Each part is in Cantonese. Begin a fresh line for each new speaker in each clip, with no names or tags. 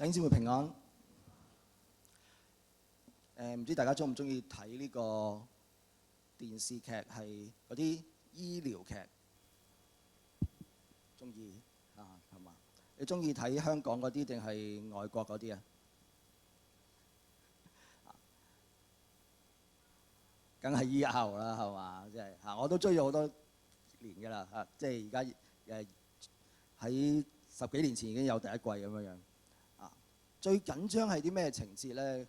弟兄姊妹平安。唔知大家中唔中意睇呢個電視劇，係嗰啲醫療劇？中意啊，係嘛？你中意睇香港嗰啲定係外國嗰啲啊？梗係 ER 啦，係嘛？即係嚇，我都追咗好多年㗎啦嚇，即係而家喺10幾年前已經有第一季咁樣樣啊。最緊張係啲咩情節咧？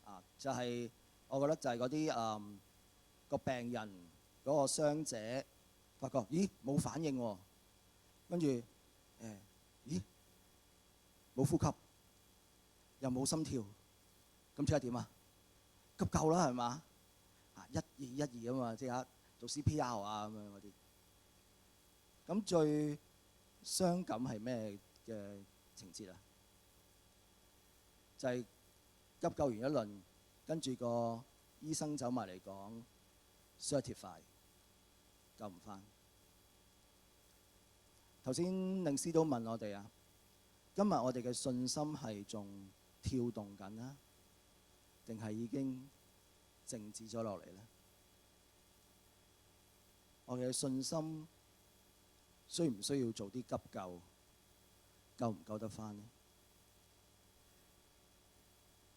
啊，就係我覺得就係嗰啲個病人嗰個傷者發覺咦冇反應喎，跟住咦冇呼吸又冇心跳，咁即係點啊？急救啦係嘛？1、2、1、2啊嘛，即刻做 CPR 啊咁樣嗰啲。咁最傷感係咩嘅情節啊？就係急救完一輪，跟住個醫生走埋嚟講 certify 救唔返。頭先領師都問我哋啊，今日我哋嘅信心係仲跳動緊啦，定係已經靜止咗落嚟咧？我哋嘅信心需唔需要做啲急救？救唔救得返呢？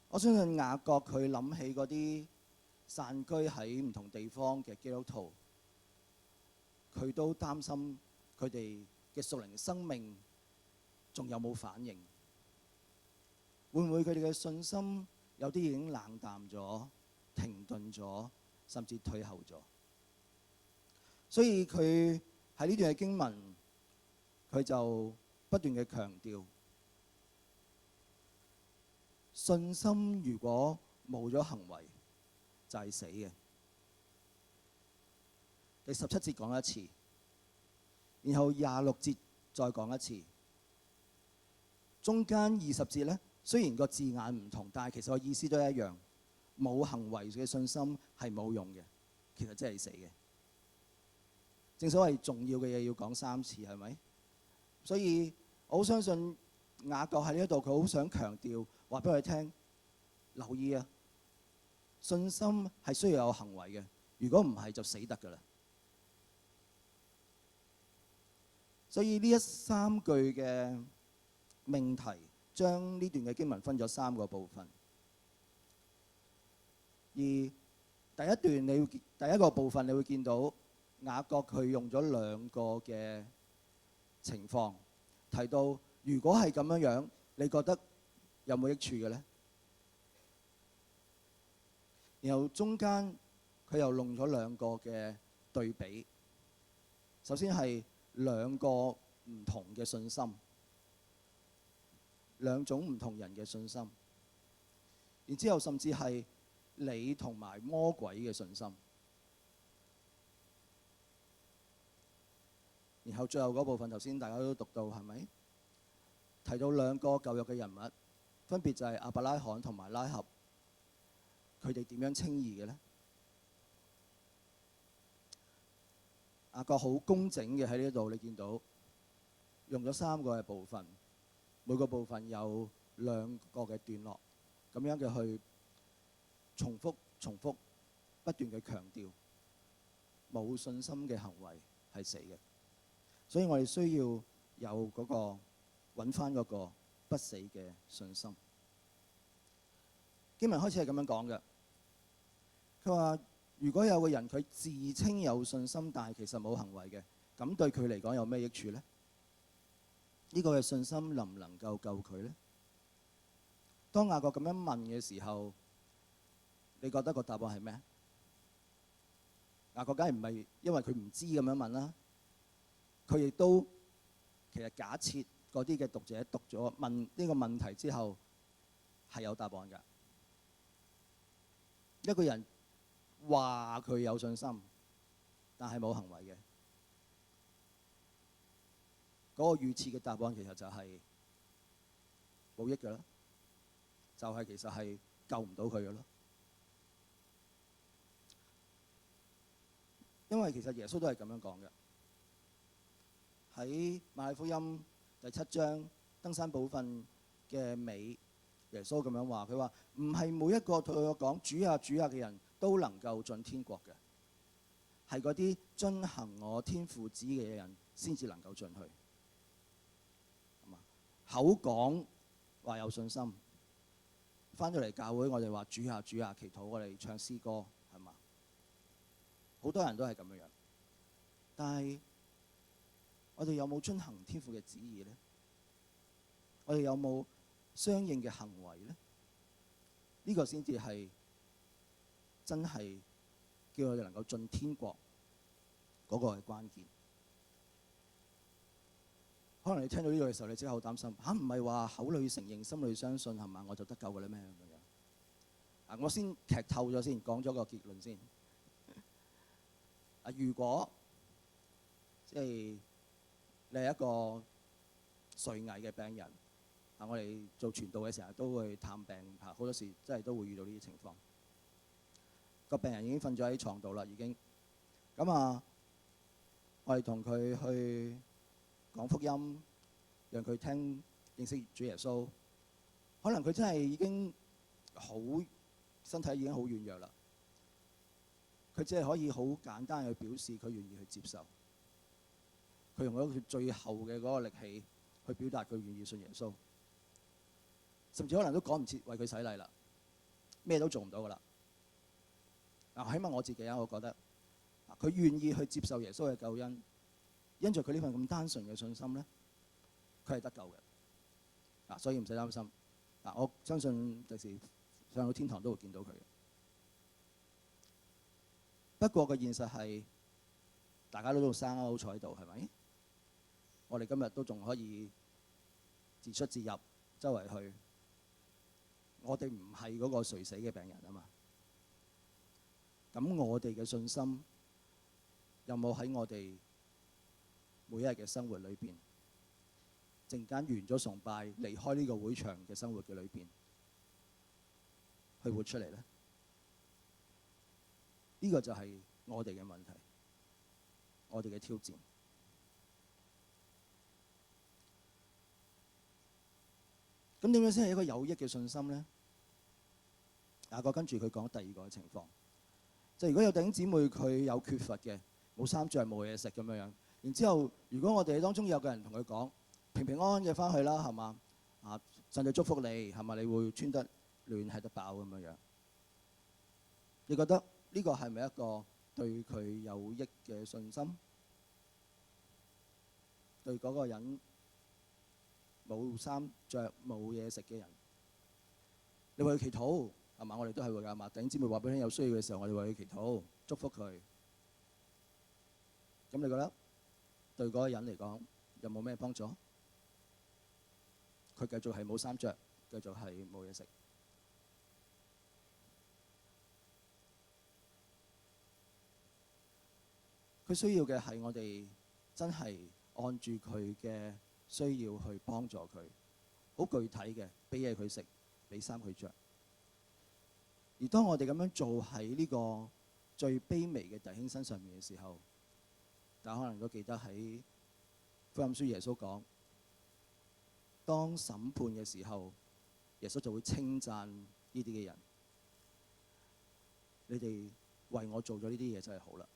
我相信雅各佢諗起嗰啲散居喺唔同地方嘅基督徒，佢都擔心佢哋嘅屬靈生命仲有冇反應？會唔會佢哋嘅信心有啲已經冷淡咗、停頓咗，甚至退後咗？所以佢喺呢段嘅經文，佢就不斷嘅強調，信心如果冇咗行為，就係死嘅。第17節講一次，然後26節再講一次，中間20節呢，雖然個字眼唔同，但係其實個意思都一樣。冇行為嘅信心係冇用嘅，其實真係死嘅。正所謂重要嘅嘢要講3次，係咪？所以我好相信雅各喺呢一度，佢好想強調話俾我哋聽，留意啊，信心係需要有行為嘅，如果唔係就死得㗎啦。所以呢3句嘅命題，將呢段嘅經文分咗3個部分。而第一個部分你會見到雅各佢用咗2個嘅情況，提到如果係咁樣樣，你覺得有冇益處嘅呢？然後中間佢又用咗2個嘅對比，首先係2個唔同嘅信心，2種唔同人嘅信心，然之後甚至係你同埋魔鬼嘅信心，然後最後嗰部分頭先大家都讀到係咪？提到2個舊約嘅人物，分別就係亞伯拉罕同埋拉合，佢哋點樣稱義嘅呢？雅各好工整嘅喺呢度，你見到用咗3個嘅部分，每個部分有2個嘅段落，咁樣嘅去重複不斷嘅強調，冇信心嘅行為係死嘅，所以我哋需要有嗰個揾翻嗰個不死嘅信心。經文開始係咁樣講嘅，佢話如果有個人佢自稱有信心，但係其實冇行為嘅，咁對佢嚟講有咩益處呢？呢個嘅信心能唔能夠救佢呢？當雅各咁樣問嘅時候，你覺得個答案係咩？雅各梗係唔係因為佢唔知咁樣問啦？佢亦都其實假設嗰啲嘅讀者讀咗問呢個問題之後係有答案㗎。一個人話佢有信心，但係冇行為嘅，嗰個預設嘅答案其實就係冇益㗎啦，就係其實係救唔到佢㗎咯。因為其實耶穌都係咁樣講嘅，喺馬太福音第7章登山寶訓嘅尾，耶穌咁樣話，佢話唔係每一個對我講主啊主啊嘅人都能夠進天國嘅，係嗰啲遵行我天父旨意嘅人先至能夠進去。口講話有信心，翻到嚟教會我哋話主啊主啊祈禱，我哋唱詩歌，係嘛？好多人都係咁樣，但係我哋有冇遵行天父嘅旨意呢？我哋有冇相應嘅行為呢？呢個先至係真係叫我哋能夠進天國嗰個係關鍵。可能你聽到呢個嘅時候，你即刻好擔心嚇，唔係話口裏承認、心裏相信係嘛，我就得救嘅咧咩咁樣？我先劇透咗先，講咗個結論先。如果即係你係一個垂危嘅病人，我哋做傳道嘅時候都會探病，好多時真係都會遇到呢啲情況。個病人已經瞓咗喺床度啦，已經咁我哋同佢去講福音，讓佢聽認識主耶穌。可能佢真係已經身體已經好軟弱啦，佢只係可以好簡單去表示佢願意去接受。佢用咗佢最後嘅嗰個力氣去表達佢願意信耶穌，甚至可能都趕唔切為佢洗禮啦，咩都做唔到噶啦。起碼我自己我覺得佢願意去接受耶穌嘅救恩，因着佢呢份咁單純嘅信心咧，佢係得救嘅。所以唔使擔心。我相信第時上到天堂都會見到佢嘅。不過個現實係大家都生好坐喺度，係咪？我哋今日都仲可以自出自入，周圍去。我哋唔係嗰個垂死嘅病人啊嘛。咁我哋嘅信心有冇喺我哋每一日嘅生活裏邊，陣間完咗崇拜離開呢個會場嘅生活嘅裏邊，去活出嚟呢？呢個就係我哋嘅問題，我哋嘅挑戰。咁點樣先係一個有益嘅信心呢？雅各跟住佢講第二個情況，就係如果有弟兄姊妹佢有缺乏嘅，冇衫著冇嘢食咁樣，然之後如果我哋當中有個人同佢講平平安安嘅翻去啦，係嘛？上帝祝福你，係咪？你會穿得暖係得飽咁樣。你覺得呢個係咪一個對佢有益嘅信心？對嗰個人冇衫着冇嘢食嘅人，你為佢祈禱係嘛？我哋都係會㗎嘛。弟兄姊妹話俾你有需要嘅時候，我哋為佢祈禱祝福佢。咁你覺得對嗰個人嚟講有冇咩幫助？佢繼續係冇衫着，繼續係冇嘢食。佢需要嘅係我哋真係按住佢嘅需要去幫助佢，好具體嘅，俾嘢佢食，俾衫佢着。而當我哋咁樣做喺呢個最卑微嘅弟兄身上面嘅時候，大家可能都記得喺福音書耶穌講，當審判嘅時候，耶穌就會稱讚呢啲嘅人，你哋為我做咗呢啲嘢真係好啦。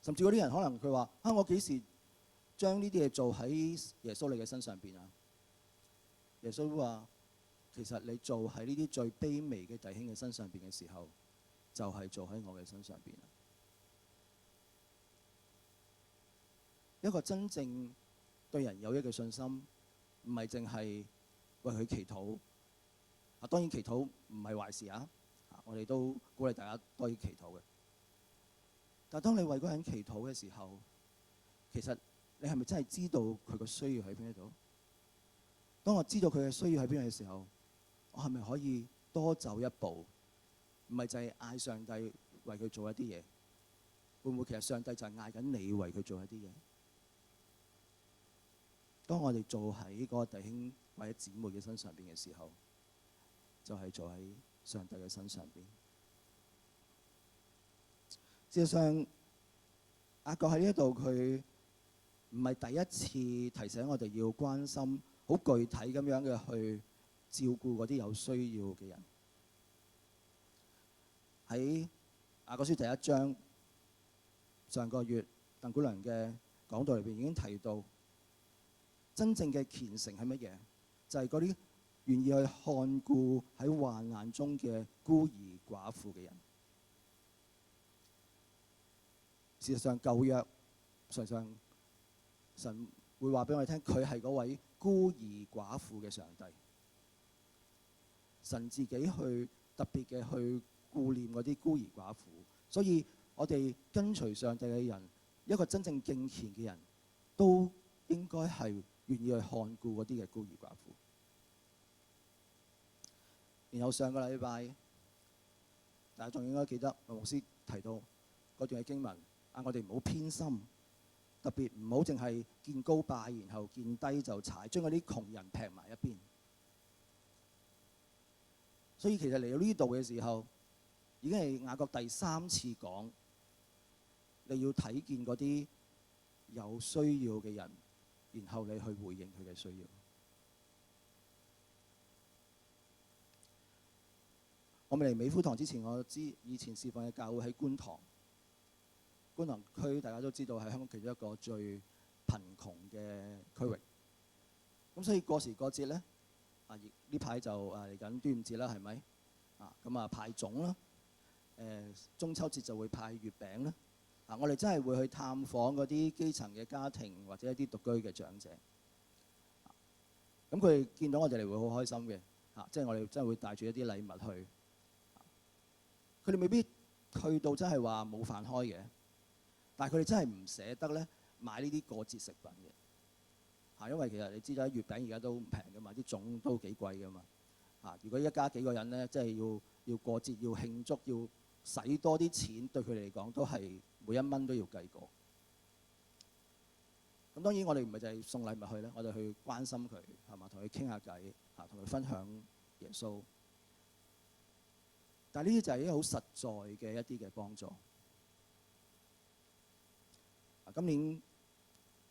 甚至嗰啲人可能佢話我幾時將呢啲嘢做喺耶穌你嘅身上邊啊？耶穌話其實你做喺呢啲最卑微嘅弟兄嘅身上邊嘅時候，就係做喺我嘅身上邊。一個真正對人有益嘅信心，唔係淨係為佢祈禱。當然祈禱唔係壞事啊！我哋都鼓勵大家多啲祈禱嘅。但係當你為嗰個人祈禱嘅時候，其實你係咪真係知道佢個需要喺邊一度？當我知道佢嘅需要喺邊嘅時候，我係咪可以多走一步？唔係就係嗌上帝為佢做一啲嘢，會唔會其實上帝就係嗌緊你為佢做一啲嘢？當我哋做喺嗰個弟兄或者姊妹嘅身上邊嘅時候，就係做喺上帝嘅身上邊。事實上，雅各喺呢一度佢唔係第一次提醒我哋要關心，好具體咁樣嘅去照顧嗰啲有需要嘅人。喺雅各書第一章，上個月鄧古良嘅講道裏邊已經提到，真正嘅虔誠係乜嘢？就係嗰啲願意去看顧喺患難中嘅孤兒寡婦嘅人。事實上，舊約常常神會話俾我哋聽，佢係嗰位孤兒寡婦嘅上帝。神自己去特別嘅去顧念嗰啲孤兒寡婦，所以我哋跟隨上帝嘅人，一個真正敬虔嘅人都應該係願意去看顧嗰啲嘅孤兒寡婦。然後上個禮拜，大家仲應該記得牧師提到嗰段嘅經文，我哋唔好偏心，特別唔好淨係見高拜，然後見低就踩，將嗰啲窮人劈埋一邊。所以其實嚟到呢度嘅時候，已經係雅各第3次講，你要睇見嗰啲有需要嘅人，然後你去回應佢嘅需要。我未嚟美孚堂之前，我知以前侍奉嘅教會喺觀塘區，大家都知道係香港其中一個最貧窮嘅區域。咁所以過時過節咧，呢排就嚟緊端午節啦，係咪？咁派粽啦，中秋節就會派月餅啦。我哋真係會去探訪嗰啲基層嘅家庭或者一啲獨居嘅長者。咁佢哋見到我哋嚟會好開心嘅，即係我哋真係會帶住一啲禮物去。佢哋未必去到真係話冇飯開嘅，但係佢哋真係唔捨得咧買呢啲過節食品嘅，因為其實你知啦，月餅而家都唔平㗎嘛，啲粽都幾貴㗎嘛。如果一家幾個人咧，即係要過節要慶祝要使多啲錢，對佢哋嚟講都係每一蚊都要計過。咁當然我哋唔係就係送禮物去咧，我哋去關心佢係嘛，同佢傾下偈，同佢分享耶穌。但係呢啲就係一個好實在嘅一啲嘅幫助。今年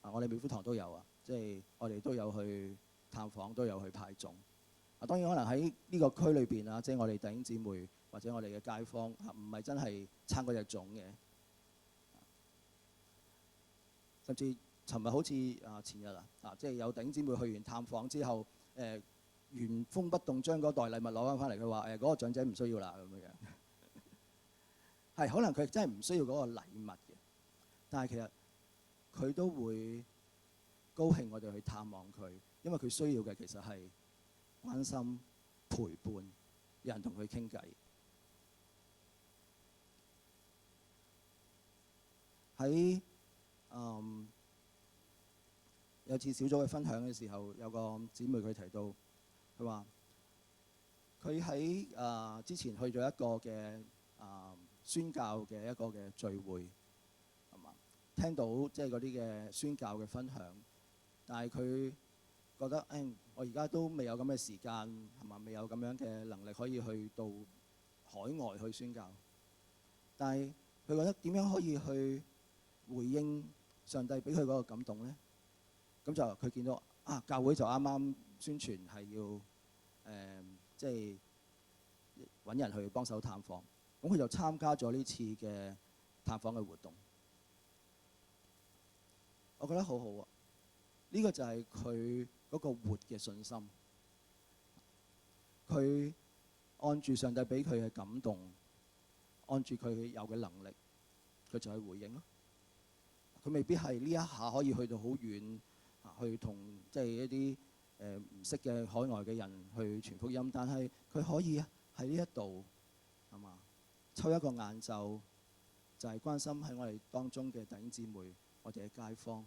我哋美孚堂都有即係我哋都有去探訪，都有去派粽。當然可能喺呢個區裏邊即係我哋弟兄姊妹或者我哋嘅街坊唔係真係撐嗰隻粽嘅。甚至尋日好似前日即係有弟兄姊妹去完探訪之後，原封不動將嗰袋禮物攞翻嚟，佢話嗰個長者唔需要啦咁樣。係可能佢真係唔需要嗰個禮物嘅，但係其實佢都會高興我哋去探望佢，因為佢需要嘅其實係關心、陪伴，有人同佢傾偈。喺有次小組嘅分享嘅時候，有個姊妹佢提到，佢話佢喺之前去咗一個嘅宣教嘅一個嘅聚會，係嘛？聽到即係嗰啲嘅宣教嘅分享，但係佢覺得我而家都未有咁嘅時間，係嘛？未有咁樣嘅能力可以去到海外去宣教，但係佢覺得點樣可以去回應上帝俾佢嗰個感動咧？咁就佢見到教會就啱啱宣傳係要即係揾人去幫手探訪，咁佢就參加咗呢次嘅探訪嘅活動。我覺得好好啊！呢個就係佢嗰個活嘅信心，佢按住上帝俾佢嘅感動，按住佢有嘅能力，佢就去回應咯。佢未必係呢一下可以去到好遠，去同即係一啲唔識嘅海外嘅人去傳福音，但係佢可以喺呢一度係嘛，抽一個晏晝就係關心喺我哋當中嘅弟兄姊妹，我哋嘅街坊，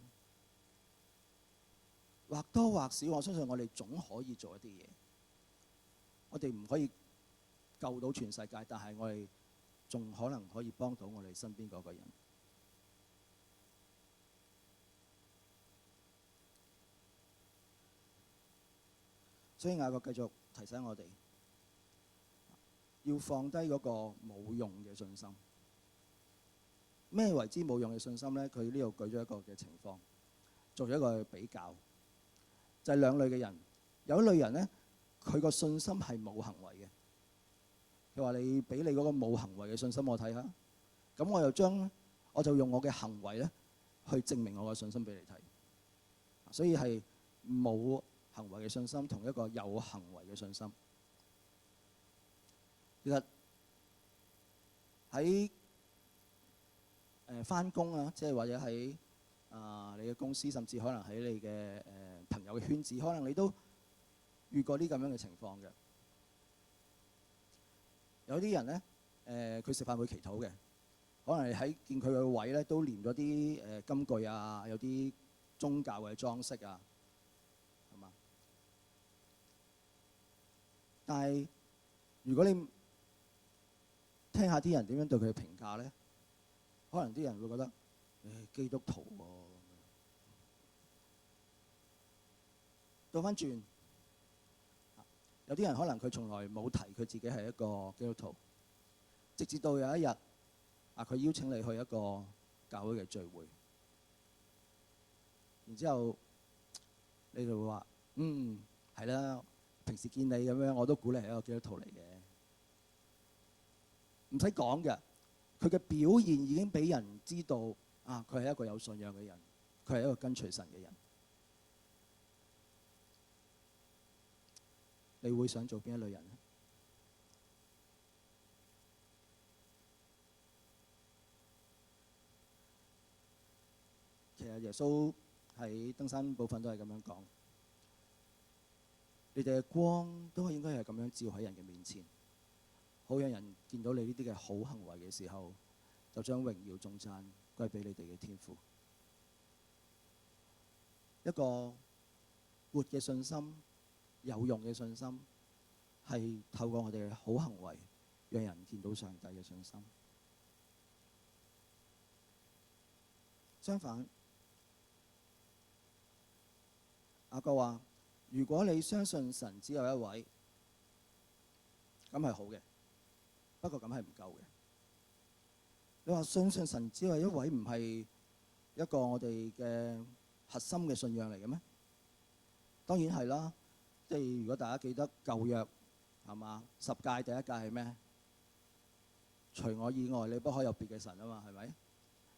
或多或少我相信我哋總可以做一啲嘢。我哋唔可以救到全世界，但係我哋仲可能可以幫到我哋身邊嗰個人。所以雅各繼續提醒我哋要放低嗰個冇用嘅信心。咩為之冇用嘅信心咧？佢呢度舉咗一個嘅情況，做咗一個比較，就係兩類嘅人。有一類人咧，佢個信心係冇行為嘅。佢話：你俾你嗰個冇行為嘅信心我睇下，咁我就用我嘅行為咧去證明我嘅信心俾你睇。所以係冇行為嘅信心同一個有行為嘅信心。其實喺返工啊，即係或者喺你嘅公司，甚至可能喺你嘅朋友嘅圈子，可能你都遇過啲咁樣嘅情況嘅。有啲人咧，佢食飯會祈禱嘅，可能你喺見佢嘅位咧都連咗啲金句啊，有啲宗教嘅裝飾啊，係嘛？但係如果你聽下啲人點樣對佢嘅評價咧，可能啲人會覺得基督徒喎。倒翻轉，有啲人可能佢從來冇提佢自己係一個基督徒，直至到有一日佢邀請你去一個教會嘅聚會，然之後你就會話：係啦，平時見你咁樣，我都估你係一個基督徒嚟嘅。唔使講嘅，佢嘅表現已經俾人知道佢係一個有信仰嘅人，佢係一個跟隨神嘅人。你會想做邊一類人呢？其實耶穌喺登山部分都係咁樣講，你哋嘅光都應該係咁樣照喺人嘅面前，好讓人見到你呢啲嘅好行為嘅時候，就將榮耀頌讚歸俾你哋嘅天父。一個活嘅信心，有用嘅信心，係透過我哋嘅好行為，讓人見到上帝嘅信心。相反，雅各話：如果你相信神只有一位，咁係好嘅，不過咁係唔夠嘅。你話相信神只有一位，唔係一個我哋嘅核心嘅信仰嚟嘅咩？當然係啦。即係如果大家記得舊約係嘛，10誡第一誡係咩？除我以外，你不可有別嘅神啊嘛，係咪？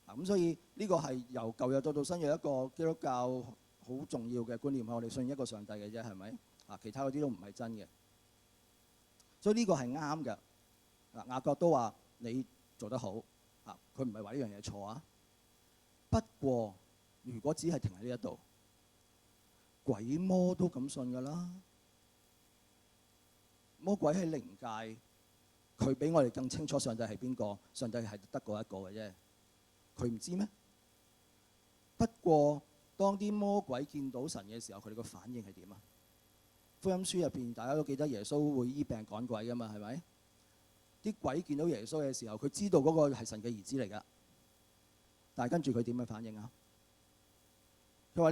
咁所以呢個係由舊約到新約一個基督教好重要嘅觀念，我哋信一個上帝嘅啫，係咪？其他嗰啲都唔係真嘅。所以呢個係啱嘅。雅各都話你做得好，佢唔係話呢樣嘢錯啊。不過如果只係停喺呢一度，鬼魔都咁信㗎啦。魔鬼喺靈界，佢比我哋更清楚上帝係邊個，上帝係得嗰一個嘅啫。佢唔知咩？不過當啲魔鬼見到神嘅時候，佢哋個反應係點啊？福音書入邊大家都記得耶穌會醫病趕鬼㗎嘛，係咪？啲鬼見到耶穌嘅時候，佢知道嗰個係神嘅兒子嚟㗎，但係跟住佢點樣反應啊？佢話：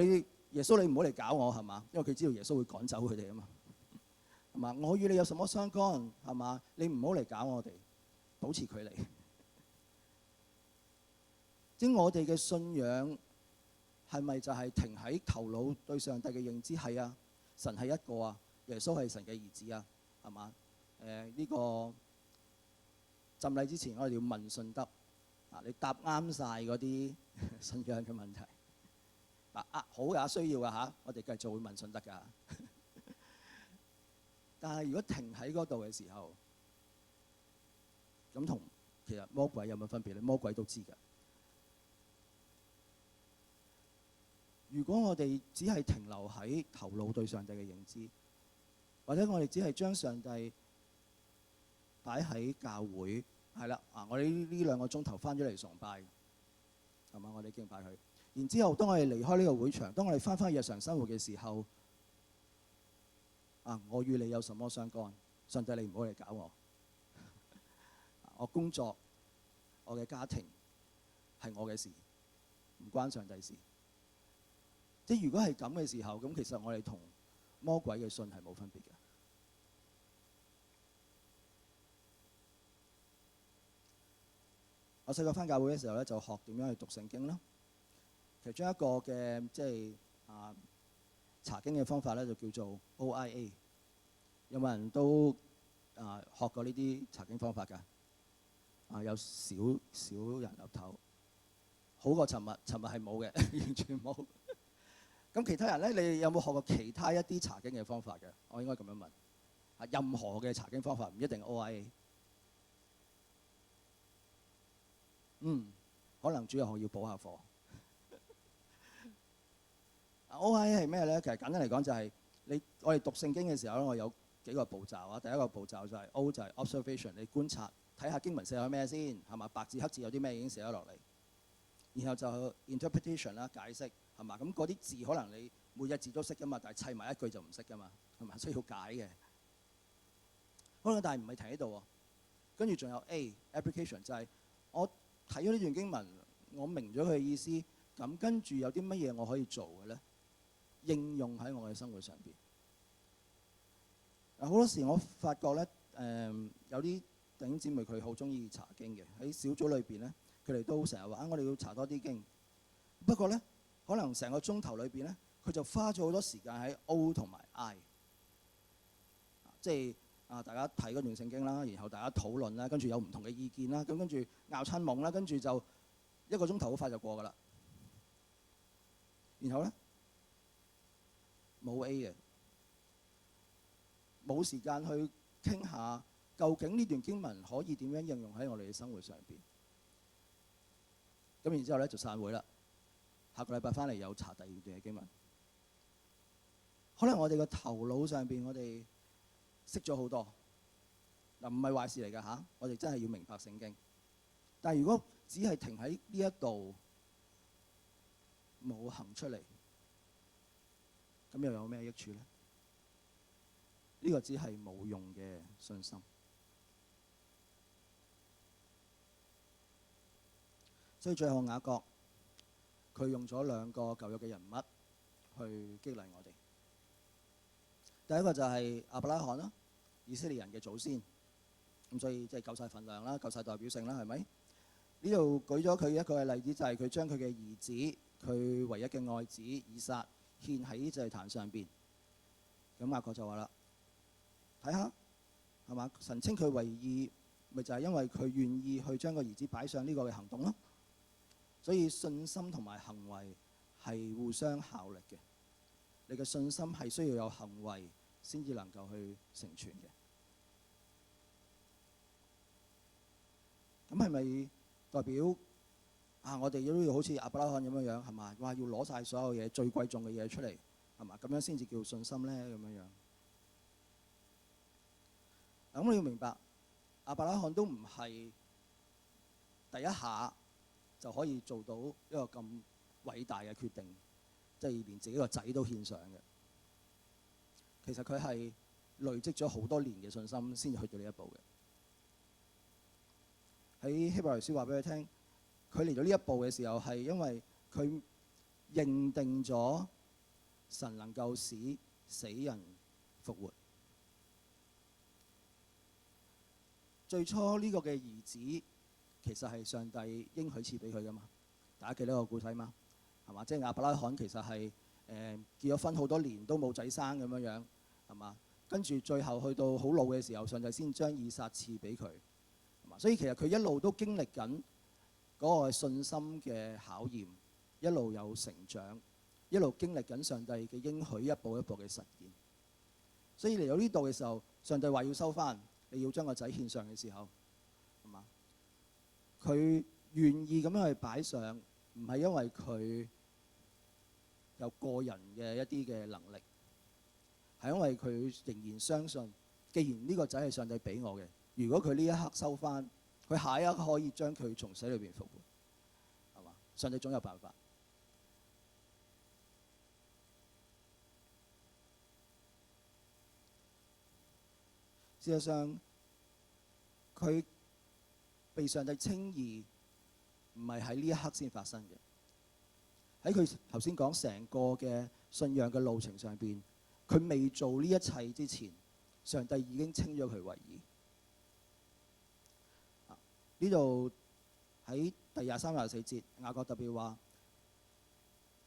耶穌，你唔好嚟搞我係嘛？因為佢知道耶穌會趕走佢哋啊嘛，係嘛？我與你有什麼相干係嘛？你唔好嚟搞我哋，保持距離。即係我哋嘅信仰係咪就係停喺頭腦對上帝嘅認知？係啊，神係一個啊，耶穌係神嘅兒子啊，係嘛？呢個浸禮之前我哋要問信德你答啱晒嗰啲信仰嘅問題。好也需要㗎嚇，我哋繼續會問信德㗎。但係如果停喺嗰度嘅時候，咁同其實魔鬼有乜分別咧？魔鬼都知㗎。如果我哋只係停留喺頭腦對上帝嘅認知，或者我哋只係將上帝擺喺教會，係啦我哋呢2個鐘頭翻咗嚟崇拜，係嘛？我哋敬拜佢。然之後，當我哋離開呢個會場，當我哋翻返去日常生活嘅時候，我與你有什麼相干？上帝，你唔好嚟搞我。我工作，我嘅家庭係我嘅事，唔關上帝事。即係如果係咁嘅時候，咁其實我哋同魔鬼嘅信係冇分別嘅。我細個翻教會嘅時候咧，就學點樣去讀聖經啦。其中一個嘅即係查經嘅方法咧，就叫做 OIA。有冇人都學過呢啲查經方法㗎？有少少人岌頭，好過尋日係冇嘅，完全冇。咁其他人咧，你有冇學過其他一啲查經嘅方法嘅？我應該咁樣問。任何嘅查經方法唔一定 OIA。可能主日學要補下課。OIA 係咩咧？其實簡單嚟講就係我哋讀聖經嘅時候咧，我有幾個步驟啊。第一個步驟就係 O 就係 observation，你觀察睇下經文寫咗咩先，係嘛？白字黑字有啲咩已經寫咗落嚟。然後就 interpretation 啦，解釋係嘛？咁嗰啲字可能你每隻字都識㗎嘛，但係砌埋一句就唔識㗎嘛，係嘛？需要解嘅。好啦，但係唔係停喺度喎。跟住仲有 application， 就係我睇咗呢段經文，我明咗佢嘅意思，咁跟住有啲乜嘢我可以做嘅咧？應用喺我嘅生活上邊。好多時我發覺咧，有啲弟兄姊妹佢好中意查經嘅，喺小組裏邊咧，佢哋都成日話我哋要查多啲經。不過咧，可能成個鐘頭裏邊咧，佢就花咗好多時間喺 O 同埋 I， 即係大家睇嗰段聖經啦，然後大家討論啦，跟住有唔同嘅意見啦，咁跟住拗親夢啦，跟住就1個鐘頭好快就過㗎啦。然後咧冇 A 嘅，冇時間去傾下究竟呢段經文可以點樣應用喺我哋嘅生活上邊。咁然之後咧就散會啦。下個禮拜翻嚟又查第二段嘅經文。可能我哋個頭腦上邊我哋識咗好多，唔係壞事嚟㗎嚇。我哋真係要明白聖經。但係如果只係停喺呢一度冇行出嚟，咁又有咩益處咧？呢個只係冇用嘅信心。所以最後雅各佢用咗2個舊約嘅人物去激勵我哋。第一個就係亞伯拉罕啦，以色列人嘅祖先。咁所以即係夠晒份量啦，夠晒代表性啦，係咪？呢度舉咗佢一個嘅例子，就係佢將佢嘅兒子，佢唯一嘅愛子以撒獻喺祭壇上邊。咁雅各就話啦：睇下係嘛？神稱佢為義，咪就係因為佢願意去將個兒子擺上呢個嘅行動咯。所以信心同埋行為係互相效力嘅。你嘅信心係需要有行為先至能夠去成全嘅。咁係咪代表我哋都要好似亞伯拉罕咁樣係嘛？哇！要攞晒所有嘢最貴重嘅嘢出嚟係嘛？咁樣先至叫信心咧咁樣。咁你要明白，亞伯拉罕都唔係第一下就可以做到一個咁偉大嘅決定，即係連自己個仔都獻上嘅。其實佢係累積咗好多年嘅信心先至去到呢一步嘅。喺希伯來書話俾佢聽，佢嚟到呢一步嘅時候係因為佢認定咗神能夠使死人復活。最初呢個嘅兒子其實係上帝應許賜俾佢噶嘛，大家記得個故仔嘛？係嘛？即係亞伯拉罕其實係結咗婚好多年都冇仔生咁樣，係嘛？跟住最後去到好老嘅時候，上帝先將以撒賜俾佢，係嘛？所以其實佢一路都經歷緊嗰個信心嘅考驗，一路有成長，一路經歷緊上帝嘅應許，一步一步嘅實現。所以嚟到呢度嘅時候，上帝話要收翻，你要將個仔獻上嘅時候，係嘛？佢願意咁樣去擺上，唔係因為佢有個人嘅一啲嘅能力，係因為佢仍然相信，既然呢個仔係上帝俾我嘅，如果佢呢一刻收翻，佢下一刻可以將佢從死裏邊復活，係嘛？上帝總有辦法。事實上，佢被上帝稱義，唔係喺呢一刻先發生嘅。喺佢頭先講成個嘅信仰嘅路程上邊，佢未做呢一切之前，上帝已經稱咗佢為義。呢度喺第23、24節，雅各特別話：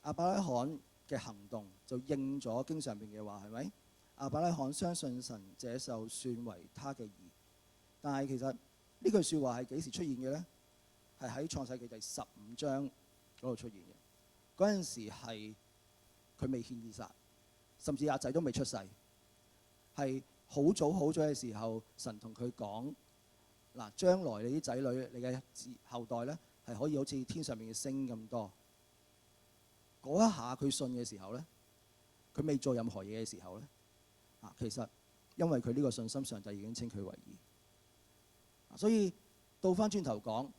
亞伯拉罕嘅行動就應咗經上邊嘅話，係咪？亞伯拉罕相信神，這就算為他嘅義。但係其實呢句説話係幾時出現嘅呢？係喺創世記第15章嗰度出現嘅。嗰陣時係佢未獻以撒，甚至阿仔都未出世，係好早嘅時候，神同佢講：嗱，將來你啲仔女、你嘅後代呢，係可以好似天上面嘅星咁多。嗰一下佢信嘅時候呢，佢未做任何嘢嘅時候呢，其實因為佢呢個信心，上帝已經稱佢為義。所以倒翻轉頭講，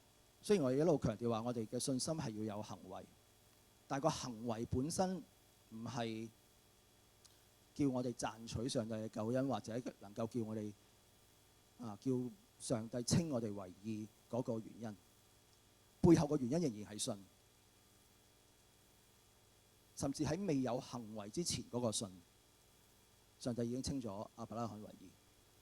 雖然我哋一路強調話我哋嘅信心係要有行為，但係個行為本身唔係叫我哋賺取上帝嘅救恩，或者能夠叫我哋叫上帝稱我哋為義嗰個原因。背後個原因仍然係信，甚至喺未有行為之前嗰個信，上帝已經稱咗亞伯拉罕為義。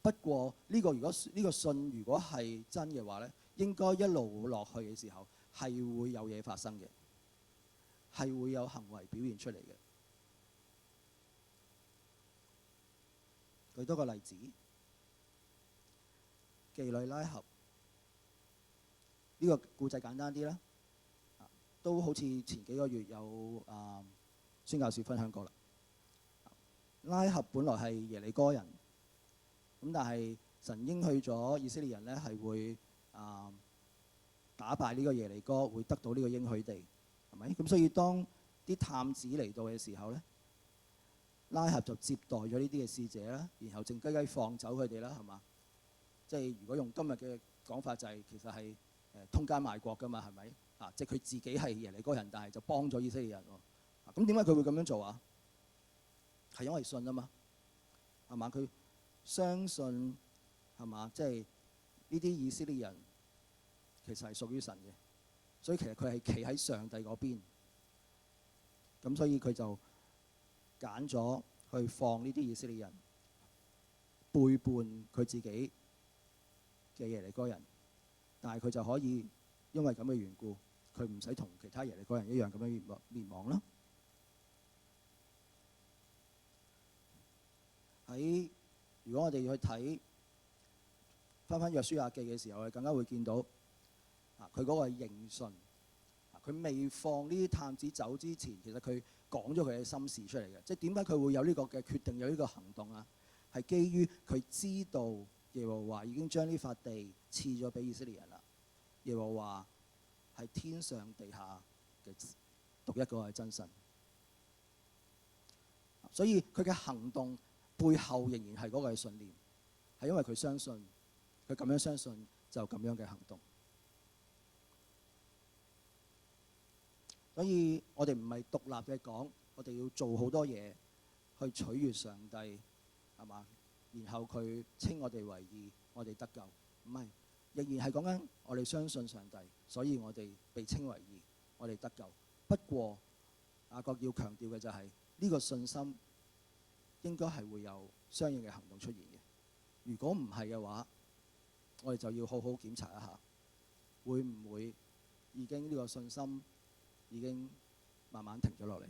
不過呢個信如果係真嘅話呢，應該一路落去嘅時候係會有嘢發生嘅，係會有行為表現出嚟嘅。舉多個例子，妓女拉合呢個故仔簡單啲啦，都好似前幾個月有宣教士分享過啦。拉合本來係耶利哥人。咁但係神應許咗以色列人呢係會打敗呢個耶利哥，會得到呢個應許地，係咪？咁所以當啲探子嚟到嘅時候呢，拉合就接待咗呢啲嘅使者啦，然後靜雞雞放走佢哋啦，係嘛？即係如果用今日嘅講法就係其實係通奸賣國㗎嘛，係咪？即係佢自己係耶利哥人，但係就幫咗以色列人喎。咁點解佢會咁樣做啊？係因為信啊嘛，係嘛？佢相信係嘛？即係呢啲以色列人其實係屬於神嘅，所以其實佢係企喺上帝嗰邊。咁所以佢就揀咗去放呢啲以色列人背叛佢自己嘅耶利哥人，但係佢就可以因為咁嘅緣故，佢唔使同其他耶利哥人一樣咁樣滅亡啦。如果我哋去睇翻約書亞記嘅時候，我哋更加會見到佢嗰個認信。佢未放呢啲探子走之前，其實佢講咗佢嘅心事出嚟嘅。即係點解佢會有呢個嘅決定，有呢個行動啊？係基於佢知道耶和華已經將呢塊地賜咗俾以色列人啦。耶和華係天上地下嘅獨一個係真神，所以佢嘅行動背後仍然係嗰個嘅信念，係因為佢相信，佢咁樣相信就咁樣嘅行動。所以我哋唔係獨立嘅講，我哋要做好多嘢去取悅上帝，係嘛？然後佢稱我哋為義，我哋得救。唔係，仍然係講緊我哋相信上帝，所以我哋被稱為義，我哋得救。不過雅各要強調嘅就係呢個信心應該係會有相應嘅行動出現嘅。如果唔係嘅話，我哋就要好好檢查一下，會唔會已經呢個信心已經慢慢停咗落嚟。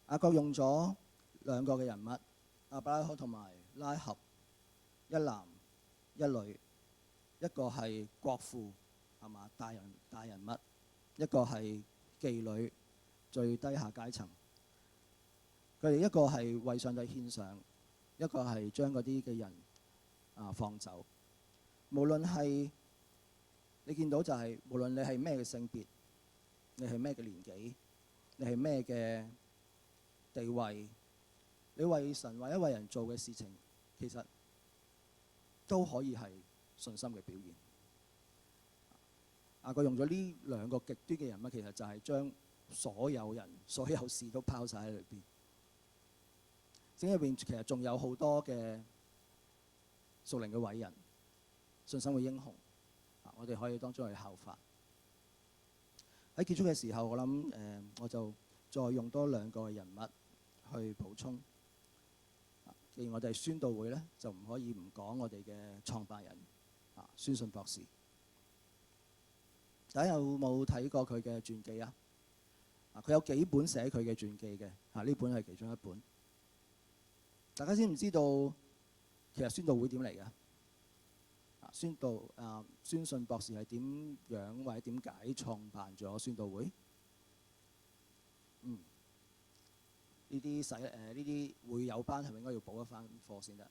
雅各用咗兩個嘅人物，亞伯拉罕同埋拉合，一男一女，一個係國父，係嘛？大人物，一個係妓女，最低下階層。佢哋一個係為上帝獻上，一個係將嗰啲嘅人放走。無論係你見到就係，無論你係咩嘅性別，你係咩嘅年紀，你係咩嘅地位，你為神或者為人做嘅事情，其實都可以係信心嘅表現。佢用咗呢兩個極端嘅人物，其實就係將所有人、所有事都拋晒喺裏邊。聖經入邊其實仲有好多嘅屬靈嘅偉人、信心嘅英雄，我哋可以當中去效法。喺結束嘅時候，我諗我就再用多兩個人物去補充。既然我哋係宣道會咧，就唔可以唔講我哋嘅創辦人宣信博士。大家有冇睇過佢嘅傳記啊？佢有幾本寫佢嘅傳記嘅，呢本係其中一本。大家知唔知道其實宣道會點嚟嘅？宣信博士係點樣或者點解創辦咗宣道會？呢啲會友班係咪應該要補一番課先得？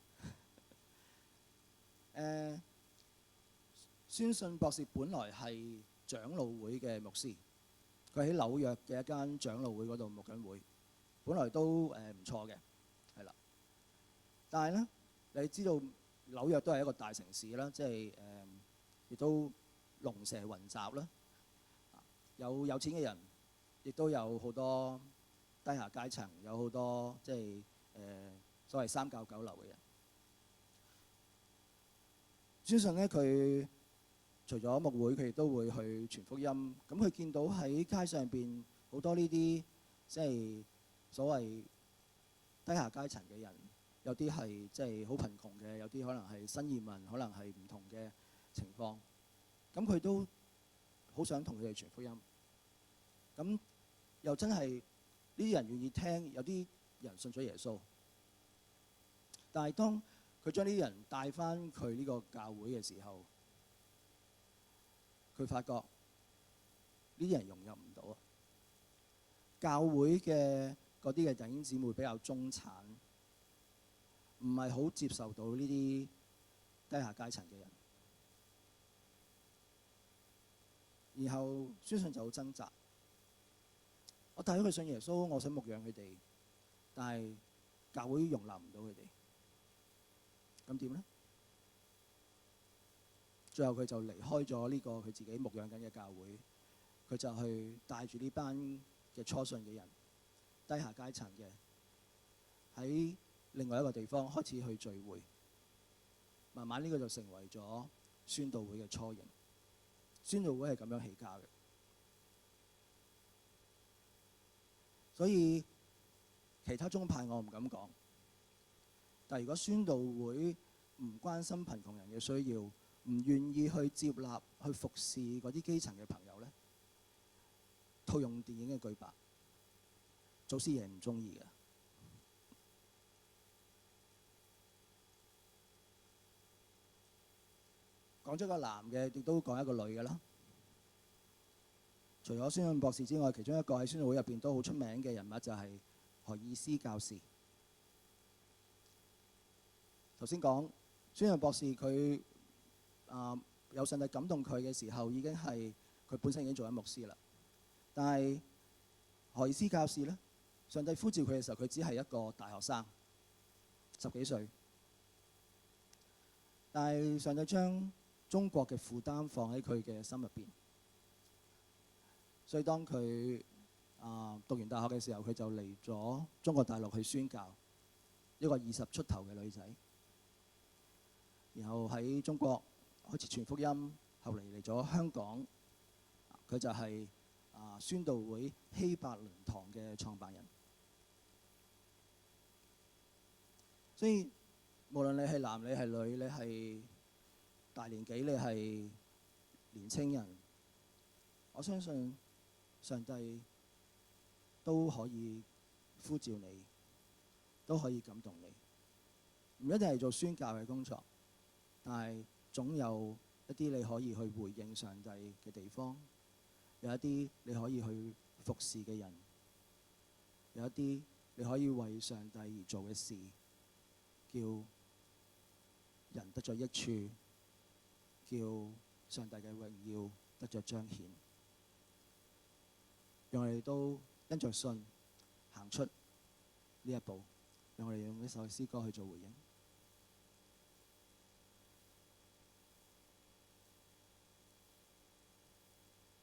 宣信博士本來係長老會嘅牧師，佢喺紐約嘅一間長老會嗰度牧緊會，本來都唔錯嘅，係啦。但係咧，你知道紐約都係一個大城市啦，即係亦都龍蛇混雜啦，有錢嘅人，亦都有好多低下階層，有好多即係所謂三教九流嘅人。宣信咧，佢除咗牧會，佢亦都會去傳福音。咁佢見到喺街上邊好多呢啲即係所謂低下階層嘅人，有啲係即係好貧窮嘅，有啲可能係新移民，可能係唔同嘅情況。咁佢都好想同佢哋傳福音。咁又真係呢啲人願意聽，有啲人信咗耶穌。但係當佢將呢啲人帶返佢呢個教會嘅時候，佢發覺呢啲人融入唔到啊！教會嘅嗰啲嘅弟兄姊妹比較中產，唔係好接受到呢啲低下階層嘅人。然後宣信就好掙扎，我帶咗佢信耶穌，我想牧養佢哋，但係教會容納唔到佢哋，咁點呢？最後佢就離開咗呢個佢自己牧養緊嘅教會，佢就去帶住呢班嘅初信嘅人，低下階層嘅，喺另外一個地方開始去聚會，慢慢呢個就成為咗宣道會嘅雛形。宣道會係咁樣起家嘅，所以其他宗派我唔敢講，但係如果宣道會唔關心貧窮人嘅需要，唔願意去接納去服侍嗰啲基層嘅朋友咧，套用電影嘅句白，祖師爺唔中意嘅。講咗個男嘅，亦都講一個女嘅啦。除咗宣信博士之外，其中一個喺宣道會入邊都好出名嘅人物就係何爾斯教士。頭先講宣信博士佢有上帝感動佢嘅時候，已經係佢本身已經做緊牧師啦。但係何爾斯教士呢，上帝呼召佢嘅時候，佢只係一個大學生，10幾歲。但係上帝將中國嘅負擔放喺佢嘅心入邊，所以當佢讀完大學嘅時候，佢就嚟咗中國大陸去宣教，一個20出頭嘅女仔，然後喺中國開始傳福音，後嚟嚟咗香港，佢就係宣道會希伯倫堂嘅創辦人。所以無論你係男，你係女，你係大年紀，你係年青人，我相信上帝都可以呼召你，都可以感動你。唔一定係做宣教嘅工作，但係總有一啲你可以去回應上帝嘅地方，有一啲你可以去服侍嘅人，有一啲你可以為上帝而做嘅事，叫人得咗益處，叫上帝嘅榮耀得咗彰顯，讓我哋都因着信行出呢一步，讓我哋用呢首詩歌去做回應。